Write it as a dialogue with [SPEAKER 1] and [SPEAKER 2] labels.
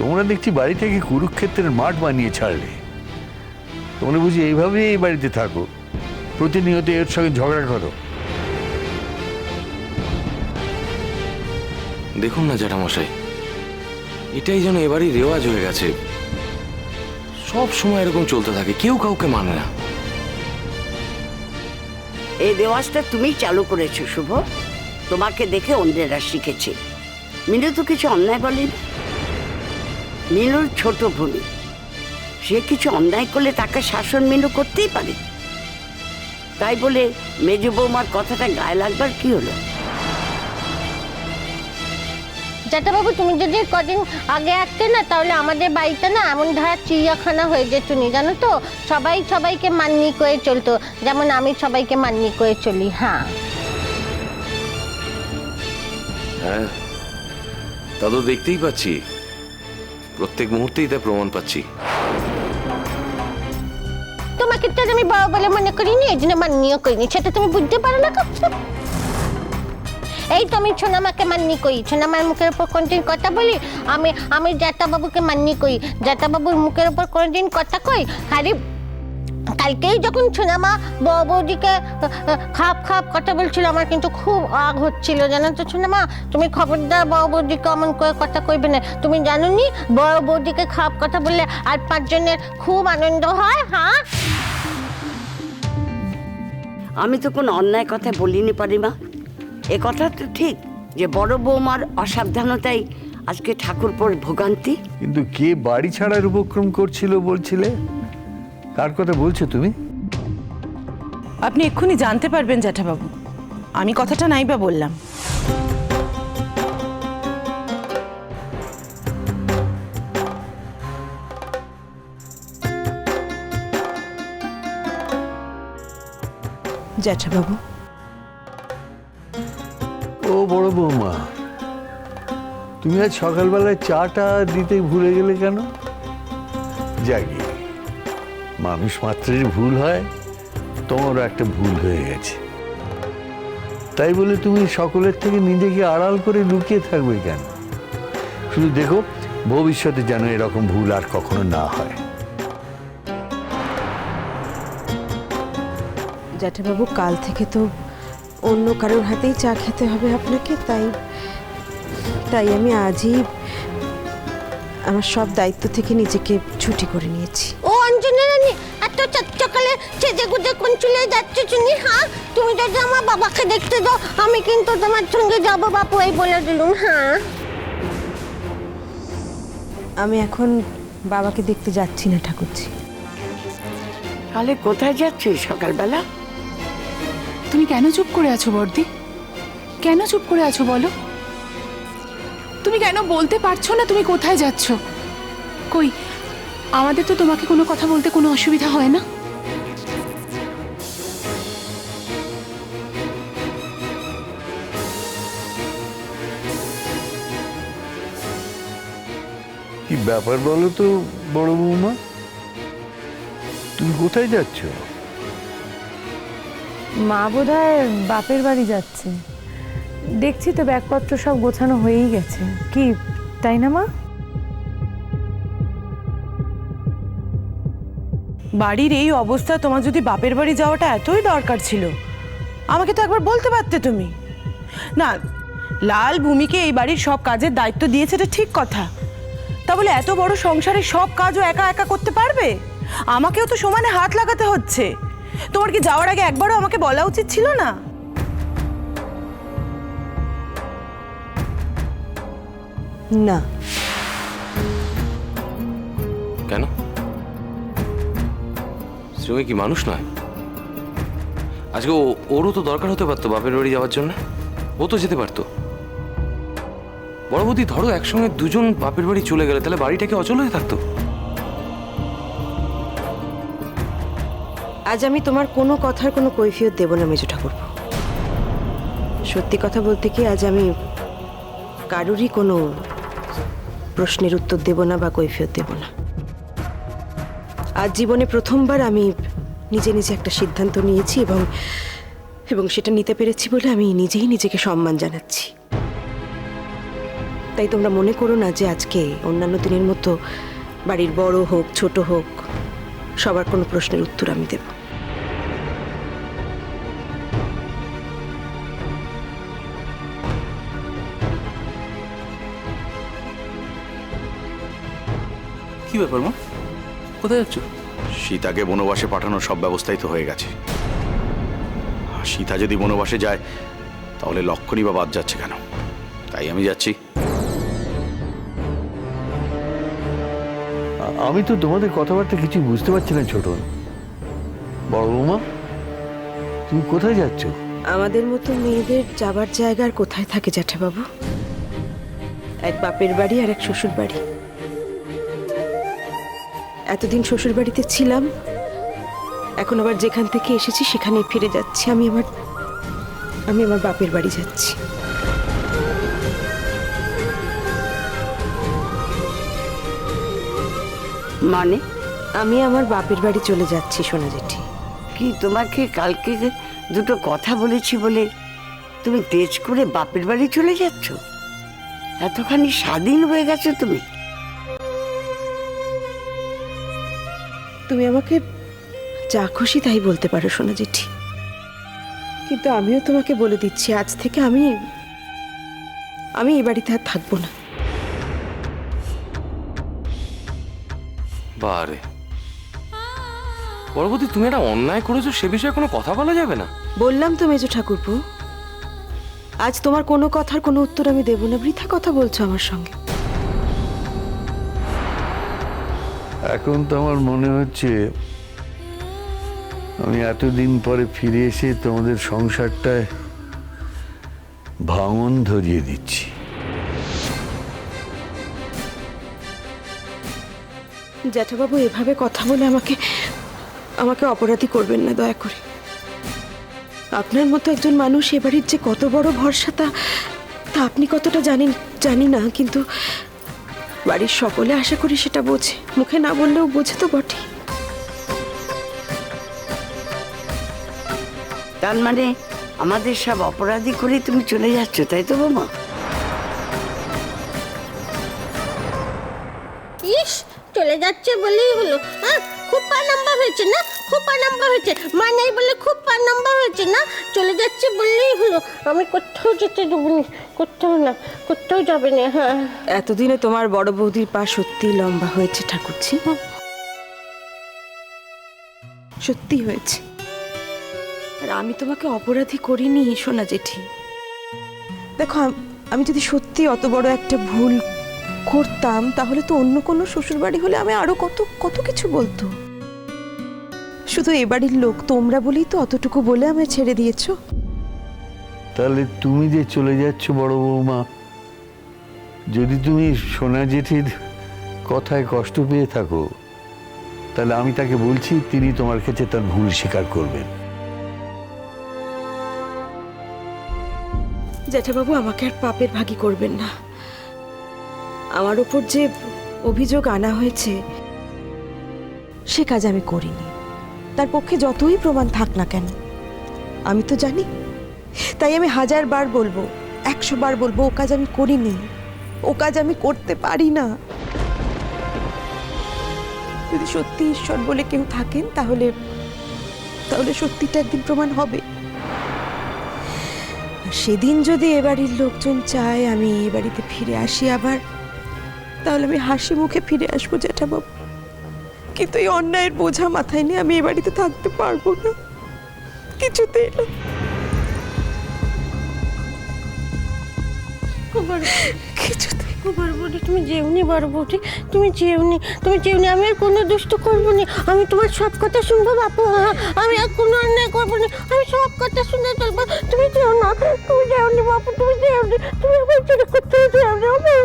[SPEAKER 1] তোমরা দেখছি বাড়ি থেকে কুরুক্ষেত্রের মাঠ বানিয়ে ছাড়লে। তোমরা বুঝি এইভাবেই এই বাড়িতে থাকো, প্রতিনিয়ত এর সঙ্গে ঝগড়া করো?
[SPEAKER 2] দেখুন না জ্যাঠামশাই, এটাই যেন এবারই রেওয়াজ হয়ে গেছে। সব সময় এরকম চলতে থাকে, কেউ কাউকে মানে না।
[SPEAKER 3] এই রেওয়াজটা তুমি চালু করেছো শুভ, তোমাকে দেখে অন্যেরা শিখেছে। মিনু তো কিছু অন্যায় বলেনি। মিনুর ছোট ভূমি, সে কিছু অন্যায় করলে তাকে শাসন মিনু করতেই পারে। তাই বলে মেজ বৌমার কথাটা গায়ে লাগবার কি হলো?
[SPEAKER 4] জ্যাঠাবাবু, তুমি যদি কদিন আগে আসতে না, তাহলে আমাদের বাড়িটা না এমন ধারা চিড়িয়াখানা হয়ে যেত নি, জানো তো। সবাই সবাইকে মান্নি করে চলতো, যেমন আমি সবাইকে মান্নি করে চলি। হ্যাঁ
[SPEAKER 2] হ্যাঁ, তা তো দেখতেই পাচ্ছি, প্রত্যেক মুহূর্তেই তা প্রমাণ পাচ্ছি।
[SPEAKER 4] তোমাকে তো আমি বড় বলে মনে করিনি, এই জন্য মান্নিও করিনি, সেটা তুমি বুঝতে পারো না। এই তো আমি সোনামাকে মান্নি করি, সোনামার মুখের উপর কোনদিন কথা বলি? আমি জ্যাঠাবাবুকে মান্নি করি, জ্যাঠাবাবুর মুখের উপর কোনদিন কথা কই? খালি কালকেই যখন সোনামা বড় বৌদিকে খাপ খাপ কথা বলছিল, আমার কিন্তু খুব রাগ হচ্ছিল, জানো তো সোনামা। তুমি খবরদার বড় বৌদিকে অমন করে কথা কইবে না। তুমি জানো নি, বড় বৌদিকে খাপ কথা বললে আর পাঁচজনের খুব আনন্দ হয়। হ্যাঁ,
[SPEAKER 3] আমি তো কোনো অন্যায় কথা বলিনি পারিমা। এ কথা তো ঠিক যে বড় বৌমার অসাবধানতাই আজকে ঠাকুরপোর ভোগান্তি।
[SPEAKER 1] কিন্তু কে বাড়ি ছাড়ার উপক্রম করছিল বলছিলে? কার কথা বলছো তুমি?
[SPEAKER 5] আপনি এক্ষুনি জানতে পারবেন জ্যাঠাবাবু, আমি কথাটা নাইবা বললাম। জ্যাঠাবাবু,
[SPEAKER 1] ও বড় বৌমা, তুমি আজ সকালবেলায় চাটা দিতে ভুলে গেলে কেন? জাগি, মানুষ মাত্রের ভুল হয়, তোমারও একটা ভুল হয়ে গেছে। তাই বলে তুমি সকলের থেকে নিজেকে আড়াল করে লুকিয়ে থাকবে কেন? শুধু দেখো, ভবিষ্যতে যেন এরকম ভুল আর কখনো না হয়।
[SPEAKER 6] জ্যাঠাবাবু, কাল থেকে তো অন্য কারোর হাতেই চা খেতে হবে আপনাকে, তাই আমি আজই আমার সব দায়িত্ব থেকে নিজেকে ছুটি করে নিয়েছি।
[SPEAKER 4] ও অঞ্জনা রানী, এত সকালে সেজে গুজে কোন চলে যাচ্ছ তুমি? হ্যাঁ, তুমি যদি আমার বাবাকে দেখতে দাও, আমি কিন্তু তোমার সঙ্গে যাবো বাপু, এই বলে দিলুম। হ্যাঁ,
[SPEAKER 6] আমি এখন বাবাকে দেখতে যাচ্ছি না ঠাকুরজি।
[SPEAKER 3] তাহলে কোথায় যাচ্ছিস সকালবেলা?
[SPEAKER 7] তুমি কেন চুপ করে আছো বর্দি? কেন চুপ করে আছো বলো? তুমি কেন বলতে পারছো না তুমি কোথায় যাচ্ছ? কই, আমাদের তো তোমাকে কোনো কথা বলতে কোনো অসুবিধা হয় না।
[SPEAKER 1] কি ব্যাপার বলো তো বড় বৌমা, তুমি কোথায় যাচ্ছ?
[SPEAKER 8] মা বোধহয় বাপের বাড়ি যাচ্ছে, দেখছি তো ব্যাগপত্র সব গোছানো হয়েই গেছে। কি তাই না মা?
[SPEAKER 5] বাড়ির এই অবস্থা, তোমার যদি বাপের বাড়ি যাওয়াটা এতই দরকার ছিল, আমাকে তো একবার বলতে পারতে তুমি। না, লাল ভূমিকে এই বাড়ির সব কাজের দায়িত্ব দিয়েছে, এটা ঠিক কথা। তা বলে এত বড় সংসারের সব কাজও একা একা করতে পারবে? আমাকেও তো সমানে হাত লাগাতে হচ্ছে। তোমার কি যাওয়ার আগে একবারও আমাকে বলা উচিত ছিল না?
[SPEAKER 6] না।
[SPEAKER 2] কেন? শ্রীময়ী কি মানুষ নয়? আজকে ওরও তো দরকার হতে পারতো বাপের বাড়ি যাওয়ার জন্য, ও তো যেতে পারতো। বড় বৌদি, ধরো একসঙ্গে দুজন বাপের বাড়ি চলে গেলে তাহলে বাড়িটাকে অচল হয়ে থাকতো।
[SPEAKER 6] আজ আমি তোমার কোনো কথার কোনো কৈফিয়ত দেব না মেজো ঠাকুরপো। সত্যি কথা বলতে কি, আজ আমি কারোরই কোনো প্রশ্নের উত্তর দেব না বা কৈফিয়ত দেব না। আজ জীবনে প্রথমবার আমি নিজে নিজে একটা সিদ্ধান্ত নিয়েছি এবং সেটা নিতে পেরেছি বলে আমি নিজেই নিজেকে সম্মান জানাচ্ছি। তাই তোমরা মনে করো না যে আজকে অন্যান্য দিনের মতো বাড়ির বড় হোক ছোট হোক সবার কোনো প্রশ্নের উত্তর আমি দেব।
[SPEAKER 9] কি ব্যাপার মা, কোথায় যাচ্ছ?
[SPEAKER 10] সীতাকে বনবাসে পাঠানোর সব ব্যবস্থাই তো হয়ে গেছে। আর সীতা যদি বনবাসে যায় তাহলে লক্ষণই বা বাদ যাচ্ছে কেন? তাই আমি যাচ্ছি।
[SPEAKER 1] আমি তো তোমাদের কথাবার্তা কিছু বুঝতে পারছি না ছোট। বড় বৌমা, তুমি কোথায় যাচ্ছ?
[SPEAKER 6] আমাদের মতো মেয়েদের যাবার জায়গা আর কোথায় থাকে জ্যাঠাবাবু? এক বাপের বাড়ি আর এক শ্বশুর বাড়ি। এতদিন শ্বশুর বাড়িতে ছিলাম, এখন আবার যেখান থেকে এসেছি সেখানেই ফিরে যাচ্ছি। আমি আমার বাপের বাড়ি যাচ্ছি।
[SPEAKER 3] মানে
[SPEAKER 6] আমি আমার বাপের বাড়ি চলে যাচ্ছি সোনা জেঠি।
[SPEAKER 3] কি তোমাকে কালকে দুটো কথা বলেছি বলে তুমি তেজ করে বাপের বাড়ি চলে যাচ্ছ? এতখানি স্বাধীন হয়ে গেছো তুমি?
[SPEAKER 6] তুমি আমাকে যা খুশি তাই বলতে পারো সোনা জেঠি, কিন্তু আমিও তোমাকে বলে দিচ্ছি আজ থেকে আমি এই বাড়িতে আর থাকবো না।
[SPEAKER 2] বারে বড়বতী, তুমি একটা অন্যায় করেছো, সে বিষয়ে কোনো কথা বলা যাবে না?
[SPEAKER 6] বললাম তো মেজো ঠাকুরপো, আজ তোমার কোনো কথার কোনো উত্তর আমি দেব না। বৃথা কথা বলছো আমার সঙ্গে।
[SPEAKER 1] এখন তো আমার মনে হচ্ছে আমি এতদিন পরে ফিরে এসে তোমাদের সংসারটায় ভাঙন ধরিয়ে দিচ্ছি।
[SPEAKER 6] জ্যাঠাবাবু, এভাবে কথা বলে আমাকে অপরাধী করবেন না দয়া করে। আপনার মতো একজন মানুষ এ বাড়ির যে কত বড় ভরসা তা আপনি কতটা জানেন জানি না, কিন্তু বাড়ির সকলে আশা করি সেটা বোঝে। মুখে না বললেও বোঝে তো বটে।
[SPEAKER 3] তার মানে আমাদের সব অপরাধী করে তুমি চলে যাচ্ছ, তাই তো বৌমা?
[SPEAKER 4] ইস, চলে যাচ্ছে বলেই হলো। হ্যাঁ, খুব পা নাম্বার হয়েছে না? খুব পা নাম্বার হয়েছে। মা নেই বলে খুব পা নাম্বার হয়েছে না? চলে যাচ্ছে বললেই হলো। আমি কোথাও যেতে দেবো না, কোথাও যাবে না। হ্যাঁ,
[SPEAKER 6] এতদিনে তোমার বড় বৌদির পা সত্যি লম্বা হয়েছে ঠাকুরজি, সত্যি হয়েছে। আর আমি তোমাকে অপরাধী করিনি সোনা জেঠি। দেখো, আমি যদি সত্যি অত বড় একটা ভুল করতাম তাহলে তো অন্য কোনো শ্বশুর বাড়ি হলে আমি আরো কত কিছু বলতো। শুধু এ বাড়ির লোক তোমরা বলেই তো অতটুকু বলে আমায় ছেড়ে দিয়েছো।
[SPEAKER 1] তাহলে তুমি যে চলে যাচ্ছ বড় বৌমা, যদি তুমি সোনা জেঠির কথায় কষ্ট পেয়ে থাকো তাহলে আমি তাকে বলছি তিনি তোমার কাছে তার ভুল স্বীকার করবেন।
[SPEAKER 6] জ্যাঠাবাবু, আমাকে আর পাপের ভাগী করবেন না। আমার ওপর যে অভিযোগ আনা হয়েছে সে কাজ আমি করিনি। তার পক্ষে যতই প্রমাণ থাক না কেন আমি তো জানি। তাই আমি 1000 বার বলবো, 100 বার বলবো, ও কাজ আমি করিনি, ও কাজ আমি করতে পারি না। যদি সত্যি ঈশ্বর বলে কেউ থাকেন তাহলে সত্যিটা একদিন প্রমাণ হবে। সেদিন যদি এ বাড়ির লোকজন চায় আমি এ বাড়িতে ফিরে আসি আবার, তাহলে আমি হাসি মুখে ফিরে আসবো জ্যাঠাবাবু। কিন্তু এই অন্যায়ের বোঝা মাথায় নিয়ে আমি এ বাড়িতে থাকতে পারবো না, কিছুতেই না।
[SPEAKER 4] তুমি যেওনি বড়বৌদি, তুমি যেওনি। আমি আর কোনো দুষ্ট করবো না। আমি তোমার সব কথা শুনবো বাপু। আমি আর কোনো অন্যায় করবো না। আমি সব কথা শুনে চলবো। তুমি যেও না, তুমি যেওনি বাপু, তুমি যেওনি। তুমি আমার ছেড়ে কোথাও যেও না।